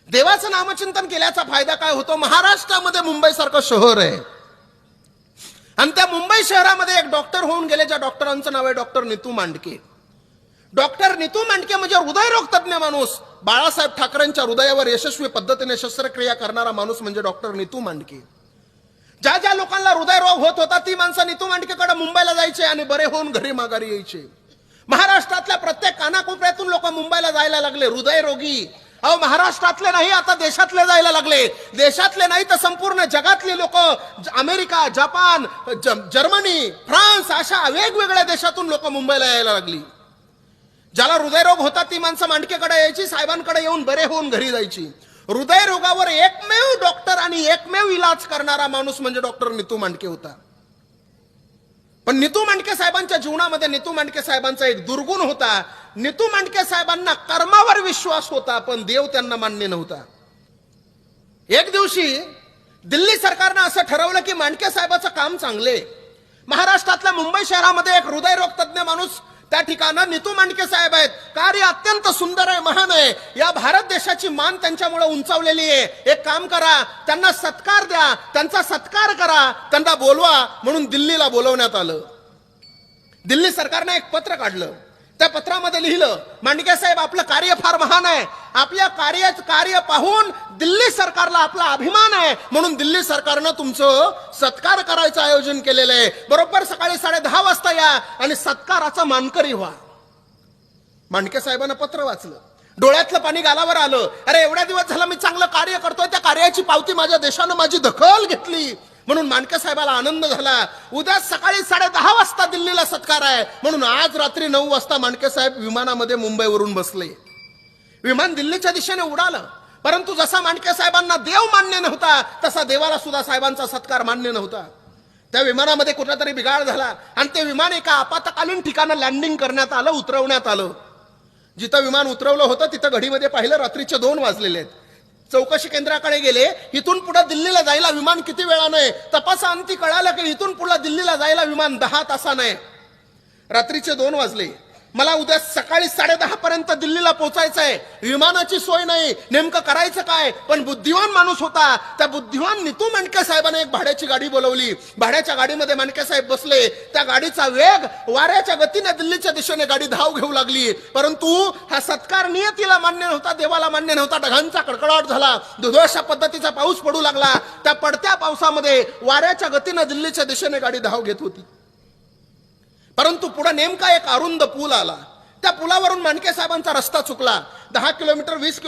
देवाचं नामचिंतन केल्याचा फायदा काय होतो? महाराष्ट्रामध्ये मुंबईसारखं शहर आहे आणि त्या मुंबई शहरामध्ये एक डॉक्टर होऊन गेले, ज्या डॉक्टरांचं नाव आहे डॉक्टर नीतू मांडके. डॉक्टर नीतू मांडके म्हणजे हृदयरोग तज्ञ माणूस. बाळासाहेब ठाकरेंच्या हृदयावर यशस्वी पद्धतीने शस्त्रक्रिया करणारा माणूस म्हणजे डॉक्टर नीतू मांडके. ज्या ज्या लोकांना हृदयरोग होत होता ती माणसं नीतू मांडकेकडे मुंबईला जायचे आणि बरे होऊन घरी माघारी यायचे. महाराष्ट्रातल्या प्रत्येक कानाकोपऱ्यातून लोक मुंबईला जायला लागले हृदयरोगी. अहो, महाराष्ट्रातले नाही, आता देशातले जायला लागले. देशातले नाही तर संपूर्ण जगातले लोक, अमेरिका, जपान, जर्मनी, फ्रान्स अशा वेगवेगळ्या देशातून लोक मुंबईला यायला लागली. ज्याला हृदयरोग होता ती माणसं मांडकेकडे यायची, साहेबांकडे येऊन बरे होऊन घरी जायची. हृदयरोगावर एकमेव डॉक्टर आणि एकमेव इलाज करणारा माणूस म्हणजे डॉक्टर नीतू मांडके होता. पण नीतू मांडके साहेबांच्या जीवनामध्ये नीतू मांडके साहेबांचा एक दुर्गुण होता. नीतू मांडके साहेबांना कर्मावर विश्वास होता, पण देव त्यांना मान्य नव्हता. एक दिवशी दिल्ली सरकारनं असं ठरवलं की मांडके साहेबाचं काम चांगले. महाराष्ट्रातल्या मुंबई शहरामध्ये एक हृदयरोग तज्ञ माणूस त्या ठिकाणं नीतू मांडके साहेब आहेत. कार्य अत्यंत सुंदर आहे, महान आहे. या भारत देशाची मान त्यांच्यामुळे उंचावलेली आहे. एक काम करा, त्यांना सत्कार द्या, त्यांचा सत्कार करा, त्यांना बोलवा. म्हणून दिल्लीला बोलवण्यात आलं. दिल्ली सरकारने एक पत्र काढलं. त्या पत्रामध्ये लिहिलं, मांडके साहेब आपलं कार्य फार महान आहे. आपल्या कार्य पाहून दिल्ली सरकारला आपला अभिमान आहे. म्हणून दिल्ली सरकारनं तुमचं सत्कार करायचं आयोजन केलेलं आहे. बरोबर सकाळी 10:30 वाजता या आणि सत्काराचा मानकरी व्हा. मांडके साहेबांना पत्र वाचलं, डोळ्यातलं पाणी गालावर आलं. अरे, एवढ्या दिवस झाला मी चांगलं कार्य करतोय, त्या कार्याची पावती माझ्या देशानं माझी दखल घेतली. म्हणून मांडके साहेबाला आनंद झाला. उद्या सकाळी 10:30 वाजता दिल्लीला सत्कार आहे. म्हणून आज रात्री 9 वाजता मांडके साहेब विमानामध्ये मुंबईवरून बसले. विमान दिल्लीच्या दिशेने उडालं. परंतु जसा मांडके साहेबांना देव मान्य नव्हता, तसा देवाला सुद्धा साहेबांचा सत्कार मान्य नव्हता. त्या विमानामध्ये कुठलातरी बिघाड झाला आणि ते विमान एका आपत्कालीन ठिकाणी लँडिंग करण्यात आलं, उतरवण्यात आलं. जिथं विमान उतरवलं होतं तिथं घडीमध्ये पाहिलं रात्रीचे 2 वाजलेले आहेत. चौकशी केंद्राकडे गेले, इथून पुढे दिल्लीला जायला विमान किती वेळाने, तपासाअंती कळालं की इथून पुढे दिल्लीला जायला विमान 10 तासाने. रात्रीचे 2 वाजले. मला उद्या सकाळी 10:30 पर्यंत दिल्लीला पोहोचायचं आहे. विमानाची सोय नाही, नेमकं करायचं काय? पण बुद्धिवान माणूस होता. त्या बुद्धिवान नीतू मांडके साहेबांनी एक भाड्याची गाडी बोलवली. भाड्याच्या गाडीमध्ये मांडके साहेब बसले. त्या गाडीचा वेग वाऱ्याच्या गतीने दिल्लीच्या दिशेने गाडी धाव घेऊ लागली. परंतु हा सत्कार नियतीला मान्य नव्हता, देवाला मान्य नव्हता. ढगांचा कडकडाट झाला, दुधोशा पद्धतीचा पाऊस पडू लागला. त्या पडत्या पावसामध्ये वाऱ्याच्या गतीने दिल्लीच्या दिशेने गाडी धाव घेत होती. परंतु पुढे नेमका एक अरुंद पूल आला. त्या पुलावरून मांडके साहेबांचा रस्ता चुकला. 10 किलोमीटर 20 किलोमीटर